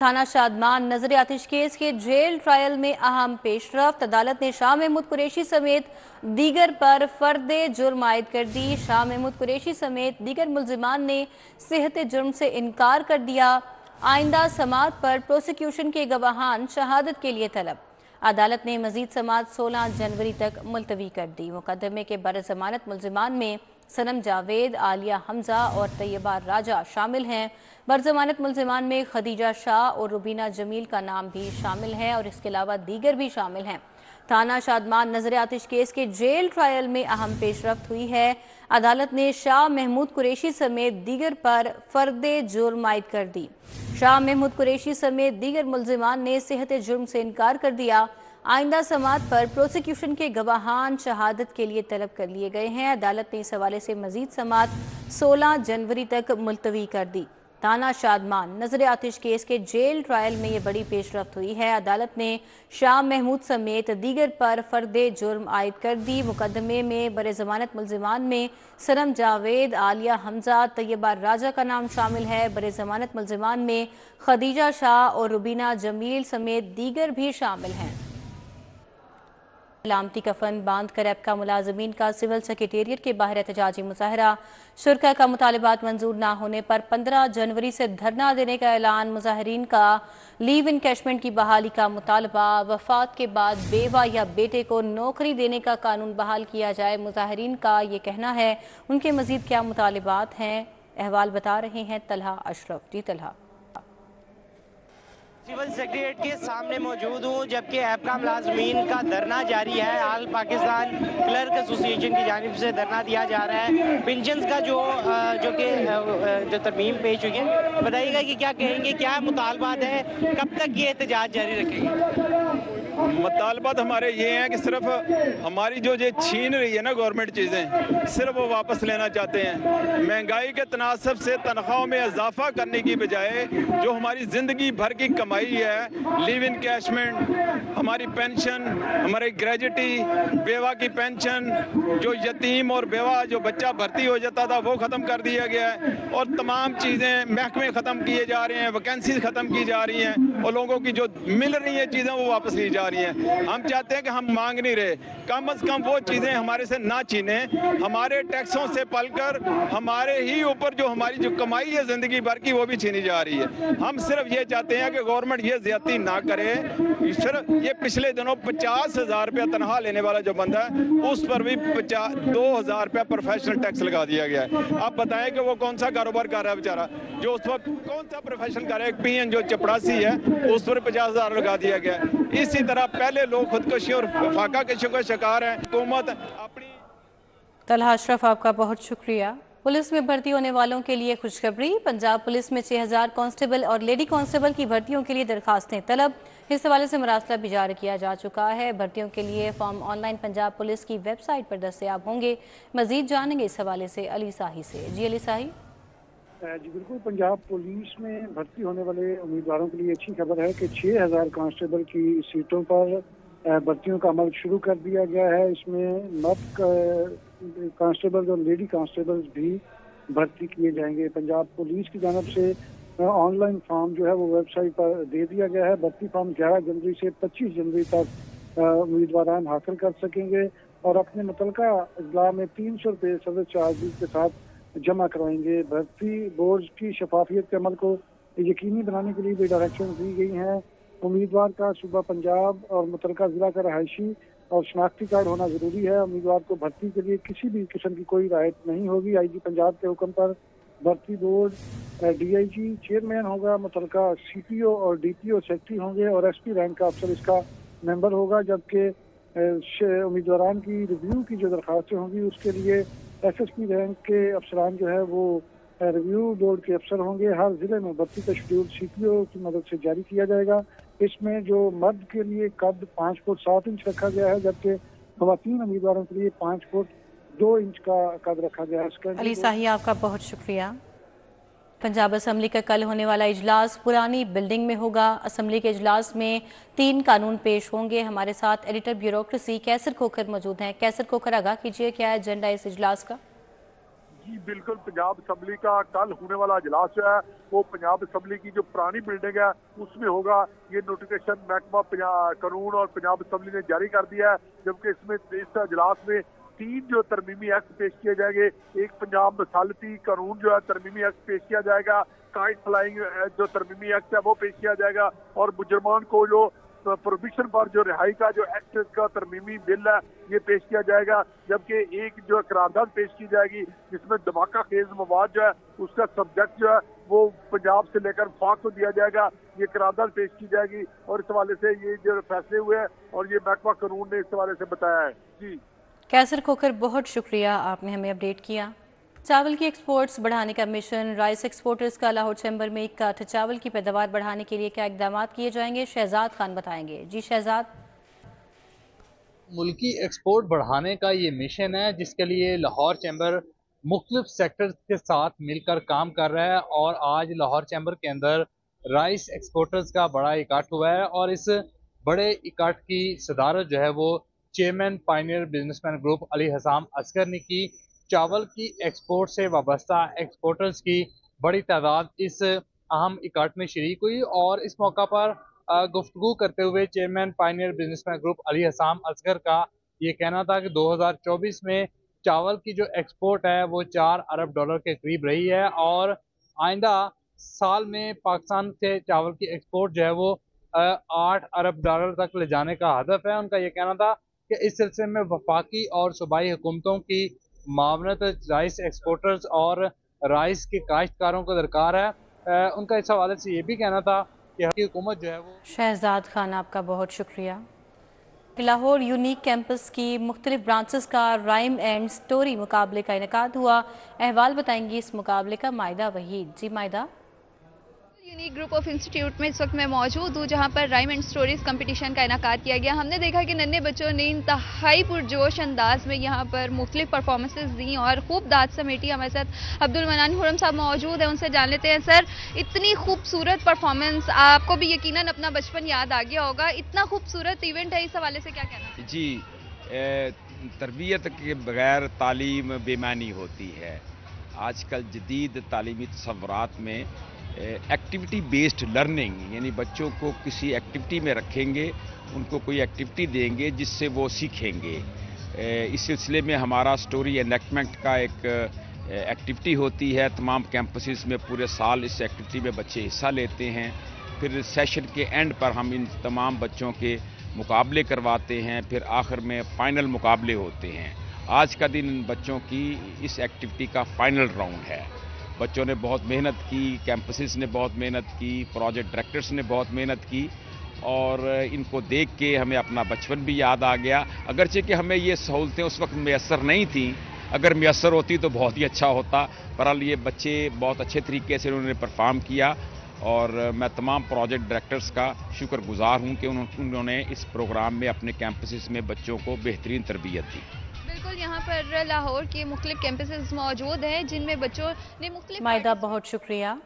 थाना शादमान नजर आतिश केस के जेल ट्रायल में अहम पेशरफ्त। अदालत ने शाह महमूद कुरैशी समेत दीगर पर फर्दे जुर्म आयद कर दी। शाह महमूद कुरैशी समेत दीगर मुल्जिमान ने सेहत जुर्म से इनकार कर दिया। आइंदा समात पर प्रोसिक्यूशन के गवाहान शहादत के लिए तलब। अदालत ने मजीद समात 16 जनवरी तक मुलतवी कर दी। मुकदमे के बर जमानत मुल्जिमान में सनम जावेद, आलिया हमजा और तैयबा राजा शामिल हैं। बरजमानत मुल्जिमान में खदीजा शाह और रुबीना जमील का नाम भी शामिल है और इसके अलावा दीगर भी शामिल हैं। थाना शादमान नजर आतिश केस के जेल ट्रायल में अहम पेशरफ्त हुई है। अदालत ने शाह महमूद कुरैशी समेत दीगर पर फर्दे जुर्म आयद कर दी। शाह महमूद कुरैशी समेत दीगर मुल्जिमान ने सेहत जुर्म से इनकार कर दिया। आइंदा समात पर प्रोसिक्यूशन के गवाहान शहादत के लिए तलब कर लिए गए हैं। अदालत ने इस हवाले से मजीद समात 16 जनवरी तक मुलतवी कर दी। थाना शादमान नजर आतिश केस के जेल ट्रायल में ये बड़ी पेशरफ्त हुई है। अदालत ने शाह महमूद समेत दीगर पर फर्दे जुर्म आयद कर दी। मुकदमे में बर जमानत मुल्जिमान में सनम जावेद, आलिया हमजा, तैयबा राजा का नाम शामिल है। बर जमानत मुल्जिमान में खदीजा शाह और रुबीना जमील समेत दीगर भी शामिल हैं। सलामती कफन बांध कर एपका मुलाजमीन का सिविल सेक्रेटेरिएट के बाहर एहतजाजी मुजाहरा। शुरका का मुतालिबात मंजूर ना होने पर 15 जनवरी से धरना देने का ऐलान। मुजाहिरीन का लीव इनकैशमेंट की बहाली का मुतालबा। वफात के बाद बेवा या बेटे को नौकरी देने का कानून बहाल किया जाए। मुजाहिरीन का ये कहना है। उनके मजीद क्या मुतालिबात हैं, अहवाल बता रहे हैं तलहा अशरफ। जी तलहा। सिविल सेक्रेटेरिएट के सामने मौजूद हूँ जबकि एपका मुलाजमीन का धरना जारी है। ऑल पाकिस्तान क्लर्क एसोसिएशन की जानिब से धरना दिया जा रहा है। पेंशन का जो तरमीम पेश हुई है, बताइएगा कि क्या कहेंगे, क्या मुतालबात है, कब तक ये एहतजाज जारी रखेंगे? मुतालबात हमारे ये हैं कि सिर्फ हमारी जो ये छीन रही है ना गवर्नमेंट चीज़ें, सिर्फ वो वापस लेना चाहते हैं। महंगाई के तनासब से तनख्वाहों में इजाफा करने की बजाय जो हमारी ज़िंदगी भर की कमाई है, लिव इन कैशमेंट, हमारी पेंशन, हमारी ग्रेजुटी, बेवा की पेंशन, जो यतीम और बेवा जो बच्चा भर्ती हो जाता था वो ख़त्म कर दिया गया है और तमाम चीज़ें महकमे ख़त्म किए जा रहे हैं, वैकेंसीज ख़त्म की जा रही हैं और लोगों की जो मिल रही हैं चीज़ें वो वापस ली जा रही हैं। हम चाहते हैं कि हम मांग नहीं रहे, कम से कम वो चीज़ें हमारे से ना छीने, हमारे टैक्सों से पलकर हमारे ही ऊपर जो हमारी जो कमाई है ज़िंदगी भर की वो भी छीनी जा रही है। हम सिर्फ ये चाहते हैं कि गवर्नमेंट ये ज्यादती ना करे। सिर्फ ये पिछले दिनों 50,000 रुपया तनख्वाह लेने वाला जो बंदा है उस पर भी 2,000 रुपया प्रोफेशनल टैक्स लगा दिया गया है। आप बताएं कि वो कौन सा कारोबार कर रहा है बेचारा, जो उस वक्त कौन सा प्रोफेशन कर रहा है। एक पीएन जो चपड़ासी है उस पर 50,000 लगा दिया गया है। इसी तरह पहले लोग खुदकशी और फाका कशी का शिकार है। हुकूमत अपनी। तलहा अशरफ, आपका बहुत शुक्रिया। पुलिस में भर्ती होने वालों के लिए खुशखबरी। पंजाब पुलिस में 6,000 कांस्टेबल और लेडी कांस्टेबल की भर्तियों के लिए दरखास्तें तलब। इस हवाले से मरासला भी जारी किया जा चुका है। भर्तियों के लिए फॉर्म ऑनलाइन पंजाब पुलिस की वेबसाइट पर दस्तयाब होंगे। मजीद जानेंगे इस हवाले से अली साही से। जी अली साही। जी बिल्कुल, पंजाब पुलिस में भर्ती होने वाले उम्मीदवारों के लिए अच्छी खबर है कि 6,000 कांस्टेबल की सीटों पर भर्तियों का अमल शुरू कर दिया गया है। इसमें मर्द कांस्टेबल और लेडी कांस्टेबल भी भर्ती किए जाएंगे। पंजाब पुलिस की जानब से ऑनलाइन फॉर्म जो है वो वेबसाइट पर दे दिया गया है। भर्ती फॉर्म 11 जनवरी से 25 जनवरी तक उम्मीदवार हासिल कर सकेंगे और अपने मुतलका अजला में 300 रुपये सर्विस चार्ज के साथ जमा करवाएंगे। भर्ती बोर्ड की शफाफियत के अमल को यकीनी बनाने के लिए भी डायरेक्शन दी गई हैं। उम्मीदवार का सूबा पंजाब और मुतलका जिला का रहायशी और शनाख्ती कार्ड होना जरूरी है। उम्मीदवार को भर्ती के लिए किसी भी किस्म की कोई राहत नहीं होगी। आईजी पंजाब के हुक्म पर भर्ती बोर्ड डीआईजी चेयरमैन होगा, मुतलका सीपीओ और डीपीओ सेक्रेटरी होंगे और एसपी रैंक का अफसर इसका मेंबर होगा। जबकि उम्मीदवारान की रिव्यू की जो दरखास्तें होंगी उसके लिए एसएसपी रैंक के अफसरान जो है वो रिव्यू बोर्ड के अफसर होंगे। हर जिले में भर्ती का शेड्यूल सीपीओ की मदद से जारी किया जाएगा। इसमें जो मर्द के लिए कद 5 फुट 7 इंच रखा गया है, जबकि खवातीन उम्मीदवारों के लिए 5 फुट 2 इंच का कद रखा गया है। अली साही, आपका बहुत शुक्रिया। पंजाब असम्बली का कल होने वाला इजलास पुरानी बिल्डिंग में होगा। असम्बली के इजलास में 3 कानून पेश होंगे। हमारे साथ एडिटर ब्यूरोक्रेसी कैसर खोखर मौजूद हैं। कैसर खोखर, आगाह कीजिए क्या है एजेंडा इस इजलास का? जी बिल्कुल, पंजाब असम्बली का कल होने वाला इजलास जो है वो पंजाब असम्बली की जो पुरानी बिल्डिंग है उसमें होगा। ये नोटिफिकेशन महकमा कानून और पंजाब असम्बली ने जारी कर दिया है, जबकि इसमें इस इजलास में 3 जो तरमीमी एक्ट पेश किए जाएंगे। एक पंजाब मसालती कानून जो है तरमीमी एक्ट पेश किया जाएगा, काइट फ्लाइंग जो तरमीमी एक्ट है वो पेश किया जाएगा, और मुजरमान को जो प्रोहिबिशन पर जो रिहाई का जो एक्ट का तरमीमी बिल है ये पेश किया जाएगा। जबकि एक जो करारदाद पेश की जाएगी जिसमें धमाका खेज मवाद जो है उसका सब्जेक्ट जो है वो पंजाब से लेकर फाक को दिया जाएगा। ये करारदाद पेश की जाएगी और इस हवाले से ये जो फैसले हुए हैं और ये महकमा कानून ने इस हवाले से बताया है। जी कैसर खोखर, बहुत शुक्रिया, आपने हमें अपडेट किया। चावल की एक्सपोर्ट्स बढ़ाने का मिशन, राइस एक्सपोर्टर्स का लाहौर चैम्बर में इकट्ठ, चावल की पैदावार बढ़ाने के लिए क्या इकदाम किए जाएंगे, शहजाद खान बताएंगे। जी शहजाद। मुल्की एक्सपोर्ट बढ़ाने का ये मिशन है जिसके लिए लाहौर चैम्बर मुख्तलिफ सेक्टर्स के साथ मिलकर काम कर रहा है, और आज लाहौर चैम्बर के अंदर राइस एक्सपोर्टर्स का बड़ा इकट्ठ हुआ है, और इस बड़े इकट्ठ की सदारत जो है वो chairman pioneer businessman group Ali Hassam Asghar ने की। चावल की एक्सपोर्ट से वाबस्ता एक्सपोर्टर्स की बड़ी तादाद इस अहम इकट्ठ में शरीक हुई, और इस मौका पर गुफ्तगू करते हुए chairman pioneer businessman group Ali Hassam Asghar का ये कहना था कि 2024 में चावल की जो एक्सपोर्ट है वो 4 अरब डॉलर के करीब रही है, और आइंदा साल में पाकिस्तान से चावल की एक्सपोर्ट जो है वो 8 अरब डॉलर तक ले जाने का हदफ है। उनका ये कहना था कि इस सिलसिले में वफाकी और सूबाई हुकूमतों की मावनत राइस एक्सपोर्टर्स और राइस के काश्तकारों को दरकार है। उनका इस हवाले से ये भी कहना था कि हुकूमत जो है वो। शहजाद खान, आपका बहुत शुक्रिया। लाहौर यूनिक कैंपस की मुख्तलिफ ब्रांचेस का राइम एंड स्टोरी मुकाबले का इनेकाद हुआ। अहवाल बताएंगी इस मुकाबले का मायदा वहीद। जी मायदा। यूनिक ग्रुप ऑफ इंस्टीट्यूट में इस वक्त मैं मौजूद हूँ जहाँ पर राइम एंड स्टोरीज कंपटीशन का इनेकाद किया गया। हमने देखा कि नन्हे बच्चों ने इंतहाई पुरजोश अंदाज में यहाँ पर मुख्तलिफ परफॉर्मेंसेज दी और खूब दाद समेटी। हमारे साथ अब्दुल मनान हुरम साहब मौजूद हैं, उनसे जान लेते हैं। सर, इतनी खूबसूरत परफॉर्मेंस, आपको भी यकीनन अपना बचपन याद आ गया होगा, इतना खूबसूरत इवेंट है, इस हवाले से क्या कहना? जी, तरबियत के बगैर तालीम बेमानी होती है। आजकल जदीद तालीमी तसव्वुरात में एक्टिविटी बेस्ड लर्निंग, यानी बच्चों को किसी एक्टिविटी में रखेंगे, उनको कोई एक्टिविटी देंगे जिससे वो सीखेंगे। इस सिलसिले में हमारा स्टोरी एनैक्टमेंट का एक एक्टिविटी होती है। तमाम कैंपसेस में पूरे साल इस एक्टिविटी में बच्चे हिस्सा लेते हैं। फिर सेशन के एंड पर हम इन तमाम बच्चों के मुकाबले करवाते हैं, फिर आखिर में फ़ाइनल मुकाबले होते हैं। आज का दिन इन बच्चों की इस एक्टिविटी का फ़ाइनल राउंड है। बच्चों ने बहुत मेहनत की, कैंपसेस ने बहुत मेहनत की, प्रोजेक्ट डायरेक्टर्स ने बहुत मेहनत की, और इनको देख के हमें अपना बचपन भी याद आ गया। अगरचे कि हमें ये सहूलतें उस वक्त मैसर नहीं थीं, अगर मैसर होती तो बहुत ही अच्छा होता। बहरहाल ये बच्चे बहुत अच्छे तरीके से उन्होंने परफॉर्म किया, और मैं तमाम प्रोजेक्ट डायरेक्टर्स का शुक्रगुजार हूँ कि उन्होंने इस प्रोग्राम में अपने कैंपसेस में बच्चों को बेहतरीन तरबियत दी। बिल्कुल, यहाँ पर लाहौर के मुख्तलिफ कैंपसेस मौजूद हैं जिनमें बच्चों ने मुख्तलिफ। मायदा, बहुत शुक्रिया।